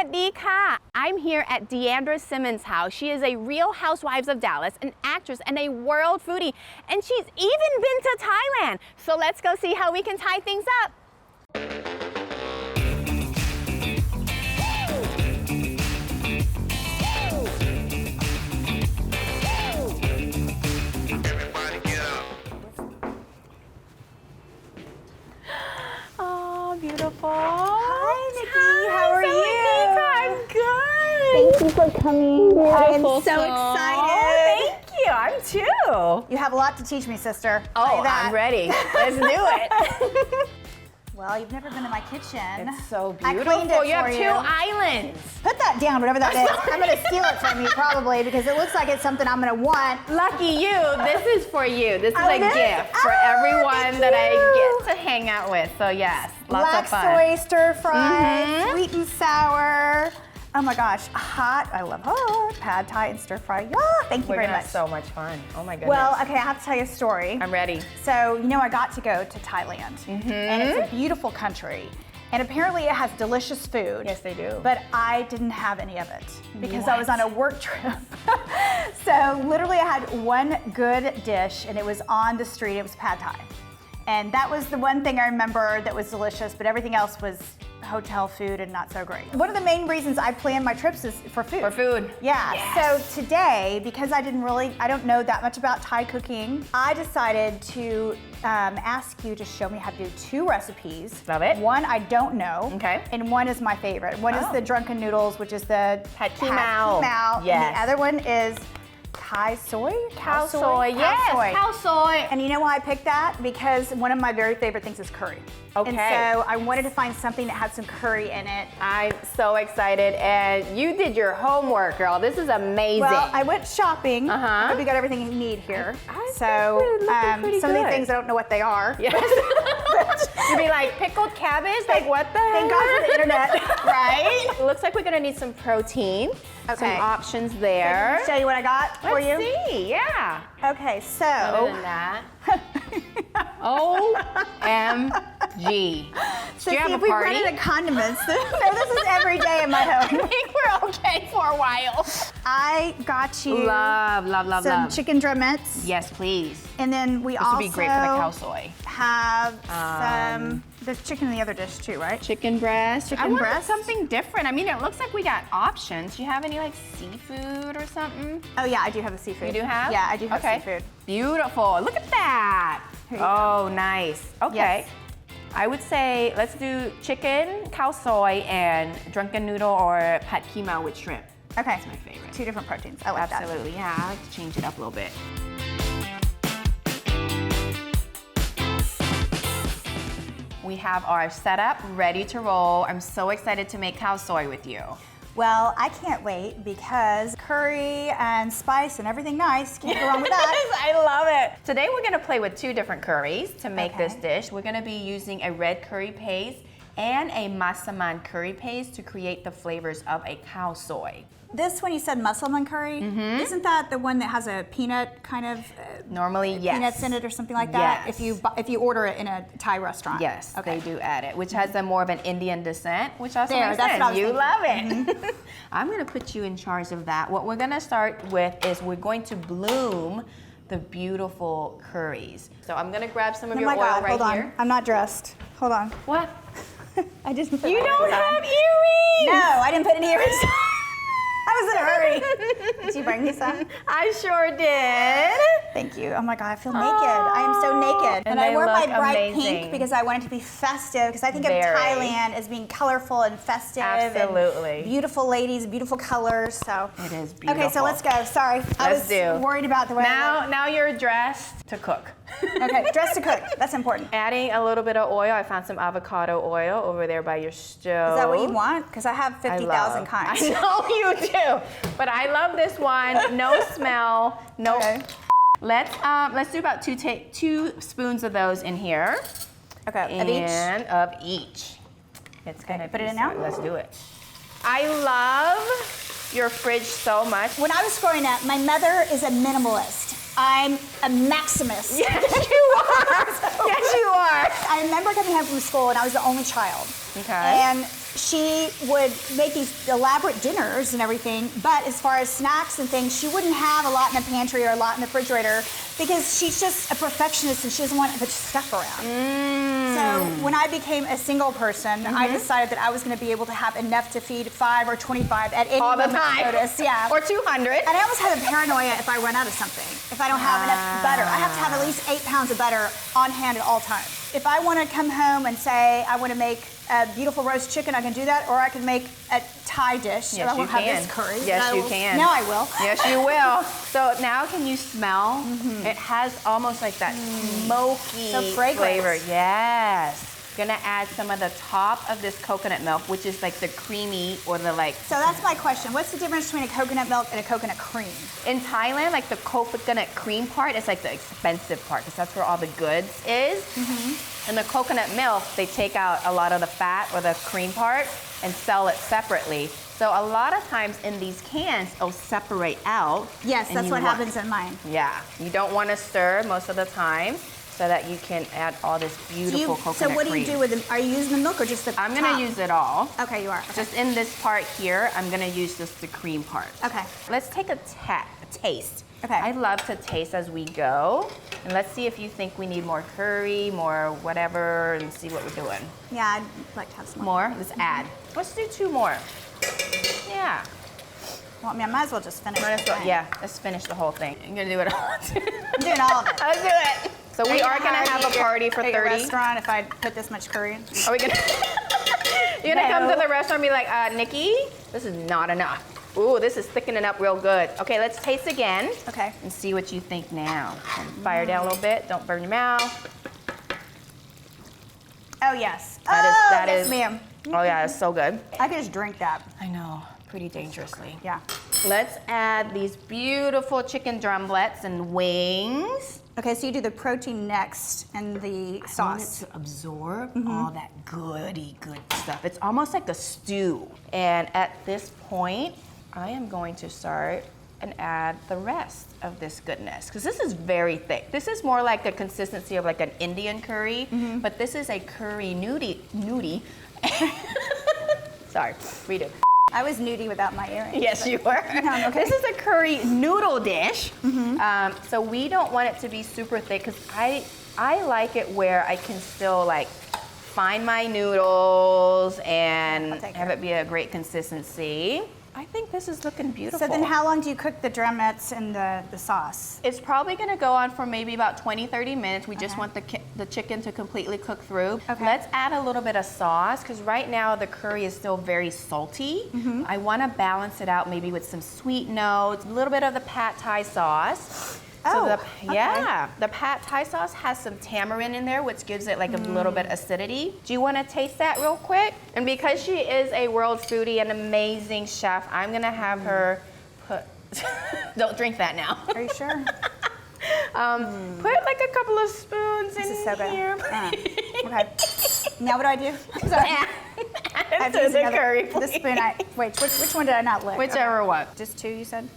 วัสดีค่ะ I'm here at Deandra Simmons' house. She is a real housewives of Dallas, an actress and a world foodie, and she's even been to Thailand. So let's go see how we can tie things up. Oh, beautiful. Hi, Nikki. How are you? I'm good. Thank you for coming. I am Beautiful so soul. excited. Thank you. I'm too. You have a lot to teach me, sister. Oh, I'm ready. Let's do it. Well, you've never been to my kitchen. It's so I beautiful. cleaned it You have for two you. islands. Put that down, whatever that is. I'm going to steal it from you probably because it looks like it's something I'm going to want. Lucky you. This is for you. This is Oh, a it is? gift for Oh, everyone thank that I you. get to hang out with. So yes, lots Black of fun. soy stir fry, Mhm. sweet and sour. Oh my gosh, hot. I love hot. Pad thai and stir fry. Yeah, thank you We're very gonna much. have so much fun. Oh my goodness. Well, okay, I have to tell you a story. I'm ready. So, you know, I got to go to Thailand, and it's a beautiful country, and apparently it has delicious food. Yes, they do. But I didn't have any of it because I was on a work trip. So, literally, I had one good dish, and it was on the street. It was pad thai, and that was the one thing I remember that was delicious. But everything else was hotel food and not so great. One of the main reasons I plan my trips is for food. For food. Yeah, Yes. so today, because I don't know that much about Thai cooking, I decided to ask you to show me how to do two recipes. Love it. One I don't know. Okay. And one is my favorite. One is Oh. the drunken noodles, which is the Pad Ki Mao. And Yes. the other one is Khao Soi? Khao Soi. Yes, Khao Soi. And you know why I picked that? Because one of my very favorite things is curry. Okay. And so I wanted to find something that had some curry in it. I'm so excited, and you did your homework, girl. This is amazing. Well, I went shopping. Uh-huh. I hope you got everything you need here. I think So we're looking pretty some of good. these things I don't know what they are. Yes. You'd be like, pickled cabbage? Like, what the Thank God for the internet. Right? Looks like we're gonna need some protein. Okay. Some options there. Show you what I got for Let's you. see, yeah. Okay, so Other than that, OMG. So Do you have see, a if we run party? into condiments, no, this is every day in my I home. think we're okay for a while. I got you Love, love, love, some love. chicken drumettes, Yes, please. and then we This also would be great for the khao soi. have some. There's chicken in the other dish too, right? Chicken breast. Chicken I wanted breast? something different. I mean, it looks like we got options. Do you have any like seafood or something? Oh yeah, I do have the seafood. You do have? Yeah, I do have Okay. seafood. Beautiful. Look at that. Here you Oh, nice. Okay. Yes. I would say let's do chicken, khao soi, and drunken noodle or pad ki mao with shrimp. Okay. That's my favorite. Two different proteins. I like that. Absolutely. Yeah, I like to change it up a little bit. We have our setup ready to roll. I'm so excited to make khao soi with you. Well, I can't wait because curry and spice and everything nice. Can't go wrong with that. I love it. Today we're gonna play with two different curries to make Okay. this dish. We're gonna be using a red curry paste and a massaman curry paste to create the flavors of a khao soi. This one you said musselman curry. Isn't that the one that has a peanut kind of Normally, yes. peanuts in it or something like that? Yes. If you order it in a Thai restaurant. Yes, Okay. they do add it, which has a more of an Indian descent, which also There, makes that's sense. what I was You thinking. love it. I'm gonna put you in charge of that. What we're gonna start with is we're going to bloom the beautiful curries. So I'm gonna grab some of Oh your my oil God, right hold on. here. I'm not dressed. Hold on. What? I didn't put You my don't earrings on. have earrings! No, I didn't put any earrings on. I was in a hurry. Did you bring me some? I sure did. Thank you. Oh my God, I feel naked. I am so naked. And I they wore my look bright amazing. pink because I wanted to be festive because I think Very. of Thailand as being colorful and festive. Absolutely. And beautiful ladies, beautiful colors. So It is beautiful. Okay, so let's go. Sorry. I Let's was do. worried about the way I Now you're dressed to cook. look. Okay, dress to cook. That's important. Adding a little bit of oil. I found some avocado oil over there by your stove. Is that what you want? Because I have I 50,000 love. kinds. I know you do, but I love this one. No smell, no. Okay. Let's do about two spoons of those in here. Okay, of each? And of each. It's gonna put it be in now? Let's do it. I love your fridge so much. When I was growing up, my mother is a minimalist. I'm a maximist. Yes, you are. Yes, you are. I remember coming home from school and I was the only child. Okay. And she would make these elaborate dinners and everything, but as far as snacks and things, she wouldn't have a lot in the pantry or a lot in the refrigerator because she's just a perfectionist and she doesn't want a bunch of stuff around. So when I became a single person, I decided that I was going to be able to have enough to feed 5 or 25 at any All the moment's time. notice. Yeah. Or 200. And I almost have a paranoia if I run out of something. If I don't have enough butter, I have to have at least 8 pounds of butter on hand at all times. If I want to come home and say I want to make a beautiful roast chicken, I can do that, or I can make a Thai dish. Yes, I won't you have can. this curry. Yes, you can. Now I will. Yes, you will. So now can you smell? It has almost like that smoky So fragrant. flavor. Yes. Gonna add some of the top of this coconut milk, which is like the creamy or the like. So that's my question. What's the difference between a coconut milk and a coconut cream? In Thailand, like the coconut cream part is like the expensive part because that's where all the goods is. And the coconut milk, they take out a lot of the fat or the cream part and sell it separately. So a lot of times in these cans, it'll separate out. Yes, and that's you what want- happens in mine. Yeah, you don't want to stir most of the time so that you can add all this beautiful coconut So what do you cream. do with them? Are you using the milk or just the I'm top? gonna use it all. Okay, you are. Okay. Just in this part here, I'm gonna use just the cream part. Okay. Let's take a taste. Okay. I love to taste as we go. And let's see if you think we need more curry, more whatever, and see what we're doing. Yeah, I'd like to have some More? Let's add. Let's do 2 more. Yeah. Well, I mean, I might as well just finish Might as it. well- yeah, let's finish the whole thing. I'm gonna do it all. I'm doing all of it. Let's do it. So we are gonna have a party for At your 30. restaurant if I put this much curry in. Are we gonna? You're gonna come No. to the restaurant and be like, Nikki, this is not enough. Ooh, this is thickening up real good. Okay, let's taste again. Okay. And see what you think now. And fire down a little bit. Don't burn your mouth. Oh, yes. That yes, is. ma'am. Oh yeah, it's so good. I could just drink that. I know, pretty dangerously. Yeah. Let's add these beautiful chicken drumlets and wings. Okay, so you do the protein next and the I want it sauce. to absorb all that good stuff. It's almost like a stew. And at this point, I am going to start and add the rest of this goodness. Because this is very thick. This is more like the consistency of like an Indian curry, but this is a curry nudie. Sorry, read it. I was nudie without my earrings. Yes, you were. No, okay. This is a curry noodle dish. So we don't want it to be super thick because I like it where I can still like find my noodles and I'll take have care. it be a great consistency. I think this is looking beautiful. So then how long do you cook the drumettes and the sauce? It's probably gonna go on for maybe about 20, 30 minutes. We just want the chicken to completely cook through. Okay. Let's add a little bit of sauce, because right now the curry is still very salty. I wanna balance it out maybe with some sweet notes, a little bit of the pad Thai sauce. Oh, Yeah, the pad Thai sauce has some tamarind in there, which gives it like a little bit acidity. Do you want to taste that real quick? And because she is a world foodie, an amazing chef, I'm gonna have her put. Don't drink that now. Are you sure? Put like a couple of spoons This in is so good. here. Okay. Now what do I do? Sorry. I have to To use the another- curry, the please. spoon. Wait, which one did I not lick? Whichever one. Just 2, you said?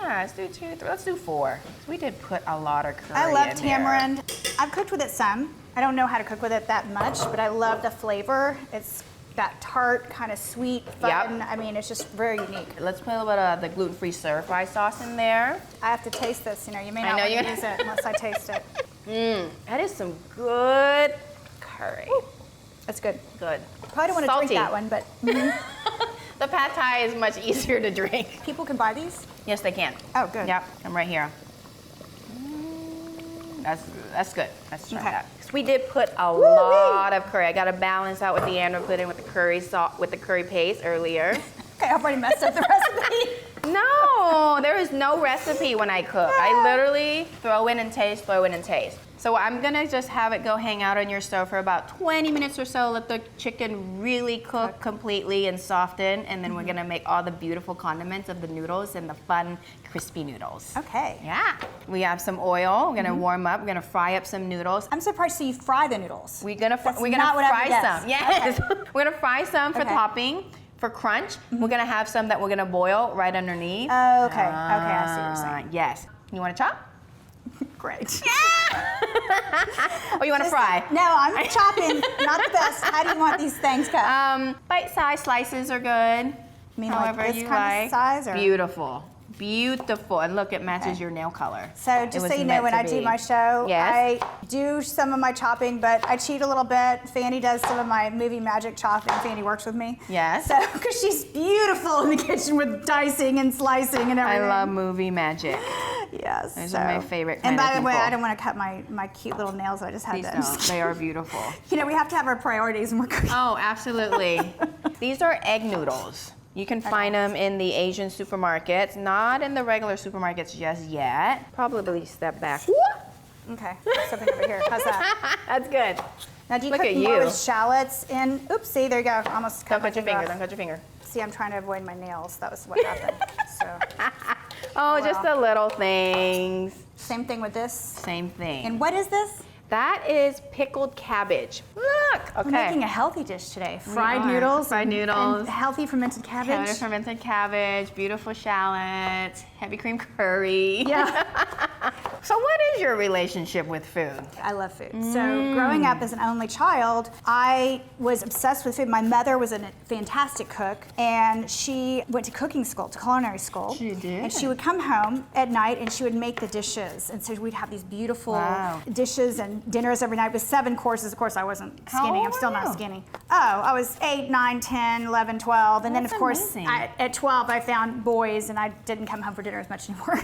Yeah, let's do 2, 3. Let's do 4. We did put a lot of curry I love in there. tamarind. I've cooked with it some. I don't know how to cook with it that much, but I love the flavor. It's that tart, kind of sweet, fun. Yep. I mean, it's just very unique. Let's put a little bit of the gluten-free stir-fry sauce in there. I have to taste this. You know, you may I not know want you're to use it unless I taste it. That is some good curry. It's good. Good. Probably don't want to Salty. drink that one, but The pad Thai is much easier to drink. people can buy these. Yes, they can. Oh, good. Yep, I'm right here. That's good. Let's try Okay. that. 'Cause we did put a lot of curry. I got to balance out what the Andrew put in with the curry salt, with the curry paste earlier. Okay, I've already messed up the recipe. No, there is no recipe when I cook. I literally throw in and taste, throw in and taste. So I'm gonna just have it go hang out on your stove for about 20 minutes or so, let the chicken really cook completely and soften, and then we're gonna make all the beautiful condiments of the noodles and the fun, crispy noodles. Okay. Yeah. We have some oil, we're gonna warm up, we're gonna fry up some noodles. I'm surprised to see you fry the noodles. We're gonna That's fry not what I fry would guess. some. Yes. We're gonna fry some for Okay. topping. For crunch, we're gonna have some that we're gonna boil right underneath. Oh, okay. Okay, I see what you're saying. Yes. You wanna chop? Great. Oh, you want to fry? No, I'm chopping. Not the best. How do you want these things cut? Bite-sized slices are good. I mean, however like this you kind like. of size? Or? Beautiful. Beautiful. And look, it matches your nail color. So just so you know, when I do my show, yes. I do some of my chopping, but I cheat a little bit. Fanny does some of my movie magic chopping. Fanny works with me. Yes. So, because she's beautiful in the kitchen with dicing and slicing and everything. I love movie magic. Yes. Those are my favorite kind And by of the way, people. I don't want to cut my cute little nails. I just had Please them. don't. They are beautiful. You know, we have to have our priorities when we're cooking. Oh, absolutely. These are egg noodles. You can find them in the Asian supermarkets, not in the regular supermarkets just yet. Probably step back. Okay, something over here. How's that? That's good. Now, do you Look cook at more you. with shallots in? Oops, see, there you go. Almost cut Don't cut your finger. off. Don't cut your finger. See, I'm trying to avoid my nails. That was what happened. So, Oh, just the little things. same thing with this. Same thing. And what is this? That is pickled cabbage. Look. Okay. We're making a healthy dish today. Fried are. noodles. Fried noodles. And healthy fermented cabbage. Fermented cabbage, beautiful shallots, heavy cream curry. Yeah. So what is your relationship with food? I love food. So growing up as an only child, I was obsessed with food. My mother was a fantastic cook, and she went to cooking school, to culinary school. She did? And she would come home at night and she would make the dishes. And so we'd have these beautiful dishes and dinners every night with 7 courses. Of course, I wasn't How skinny. old I'm still were not you? skinny. Oh, I was 8, 9, 10, 11, 12. And then, That's of course, amazing. at 12, I found boys, and I didn't come home for dinner as much anymore.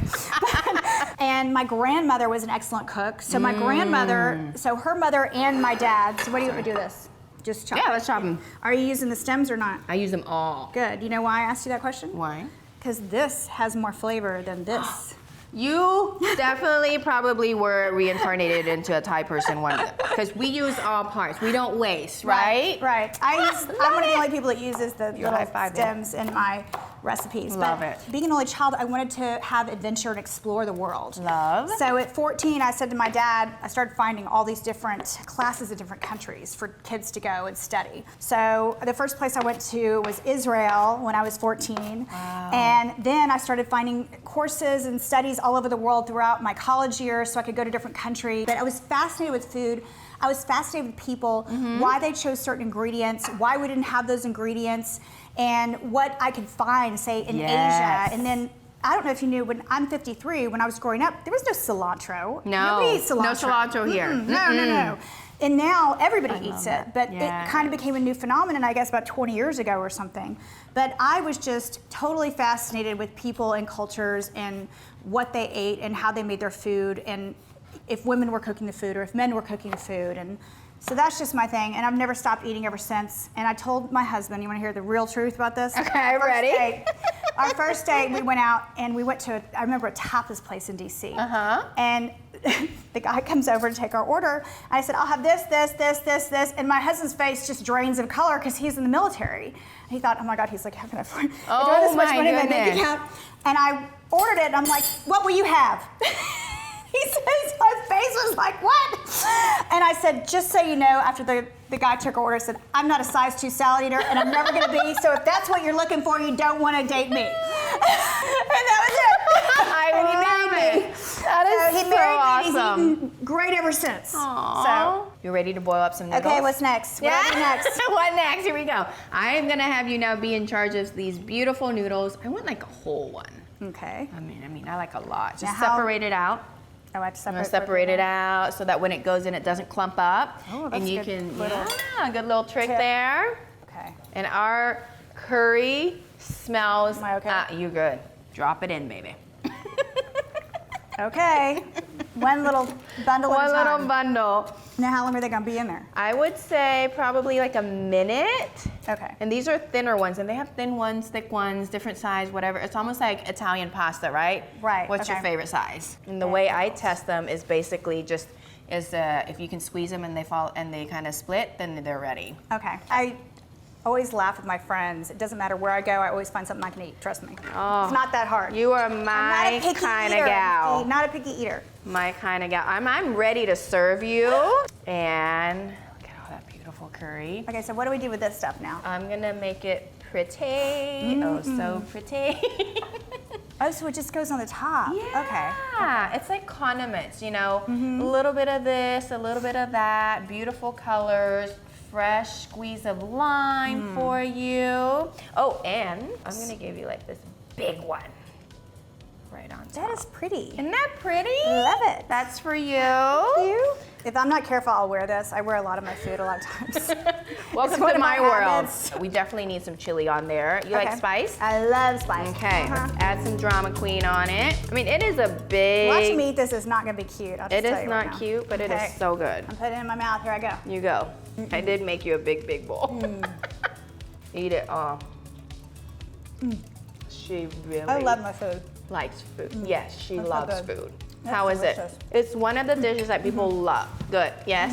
And my grandmother was an excellent cook. So my grandmother, so her mother and my dad. So what do you want to do this? Just chop. Yeah, let's chop them. Are you using the stems or not? I use them all. Good. You know why I asked you that question? Why? Because this has more flavor than this. You definitely probably were reincarnated into a Thai person one day. Because we use all parts. We don't waste, right? Right. I'm one of the only people that uses the little high-fiving. stems in my recipes. Love but it. Being an only child, I wanted to have adventure and explore the world. Love. So at 14, I said to my dad, I started finding all these different classes in different countries for kids to go and study. So the first place I went to was Israel when I was 14. Wow. And then I started finding courses and studies all over the world throughout my college years so I could go to different countries. But I was fascinated with food. I was fascinated with people, why they chose certain ingredients, why we didn't have those ingredients, and what I could find, say, in Asia. And then, I don't know if you knew, when I'm 53, when I was growing up, there was no cilantro. No. Nobody eats cilantro. No cilantro here. No. And now everybody eats it. But Yeah. it kind of became a new phenomenon, I guess, about 20 years ago or something. But I was just totally fascinated with people and cultures and what they ate and how they made their food, and if women were cooking the food or if men were cooking the food. And so that's just my thing, and I've never stopped eating ever since. And I told my husband, you want to hear the real truth about this? Okay, ready? Our first date, we went out and we went to, I remember, a tapas place in DC. And the guy comes over to take our order. And I said, I'll have this, this, this, this, this. And my husband's face just drains of color because he's in the military. And he thought, oh my God, he's like, how can I afford I don't have this much money in my bank account. And I ordered it, and I'm like, what will you have? He says, my face was like, what? And I said, just so you know, after the guy took our order, I said, I'm not a size 2 salad eater, and I'm never gonna be, so if that's what you're looking for, you don't wanna date me. And that was it. And he married me. That is So he so married me, awesome. and he's eaten great ever since. So, You ready to boil up some noodles? okay, what's next? What do we do next? What next? Here we go. I am gonna have you now be in charge of these beautiful noodles. I want like a whole one. Okay. I mean, I like a lot. Just Now how- separate it out. Oh, I have to I'm gonna separate. separate it out so that when it goes in, it doesn't clump up. Oh, that's and you good can, little good little trick tip. there. Okay. And our curry smells. Am I okay? You good? Drop it in, baby. Okay. One little bundle One at a time. little bundle. Now, how long are they gonna be in there? I would say probably like a minute. Okay. And these are thinner ones, and they have thin ones, thick ones, different size, whatever. It's almost like Italian pasta, right? Right, What's your okay. favorite size? And the way I test them is basically just if you can squeeze them and they fall and they kind of split, then they're ready. Okay. I always laugh with my friends. It doesn't matter where I go, I always find something I can eat. Trust me. Oh, It's not that hard. You are I'm not my a picky kind eater, of gal. Nikki. Not a picky eater. My kind of gal. I'm ready to serve you. And look at all that beautiful curry. Okay, so what do we do with this stuff now? I'm gonna make it pretty. Oh, so pretty. Oh, so it just goes on the top. Okay. Yeah, it's like condiments, you know, a little bit of this, a little bit of that, beautiful colors, fresh squeeze of lime for you. Oh, and I'm gonna give you like this big one right on top. That is pretty. Isn't that pretty? Love it. That's for you. Thank you. If I'm not careful, I'll wear this. I wear a lot of my food a lot of times. Welcome one to of my my world. habits. We definitely need some chili on there. You like spice? I love spice. Okay, let's add some drama queen on it. I mean, it is a big... Watching me eat this is not gonna be cute. I'll just It tell is you not right now. cute, but it Okay. is so good. I'm putting it in my mouth. Here I go. You go. I did make you a big, big bowl. Eat it all. She really I love my food. likes food. Yes, she That's so loves good. food. That's How is delicious. it? It's one of the dishes that people love. Good, yes?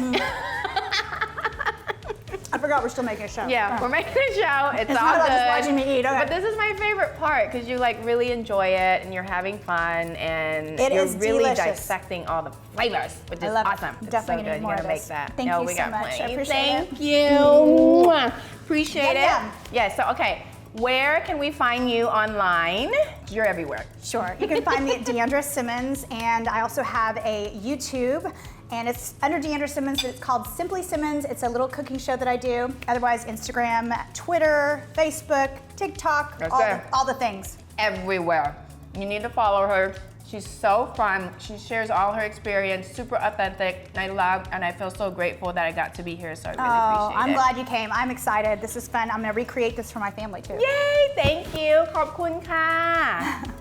I forgot we're still making a show. Yeah, we're making a show. It's It's all not about good. just watching me eat. Okay. But this is my favorite part because you like really enjoy it and you're having fun and It you're is really delicious. dissecting all the flavors, which is I love it. awesome. It's Definitely so need good. more You're of gonna make this. that. Thank no, you we so got much. I plenty. appreciate Thank it. you. Mwah. Appreciate Yum, it. Yeah. So okay, where can we find you online? You're everywhere. Sure. You can find me at Deandra Simmons, and I also have a YouTube, and it's under Deandra Simmons, but it's called Simply Simmons. It's a little cooking show that I do. Otherwise, Instagram, Twitter, Facebook, TikTok, That's all it. all the things. Everywhere. You need to follow her. She's so fun. She shares all her experience, super authentic. And I love and I feel so grateful that I got to be here. So I really appreciate it. I'm glad you came. I'm excited. This is fun. I'm gonna recreate this for my family too. Yay! Thank you. ขอบคุณค่ะ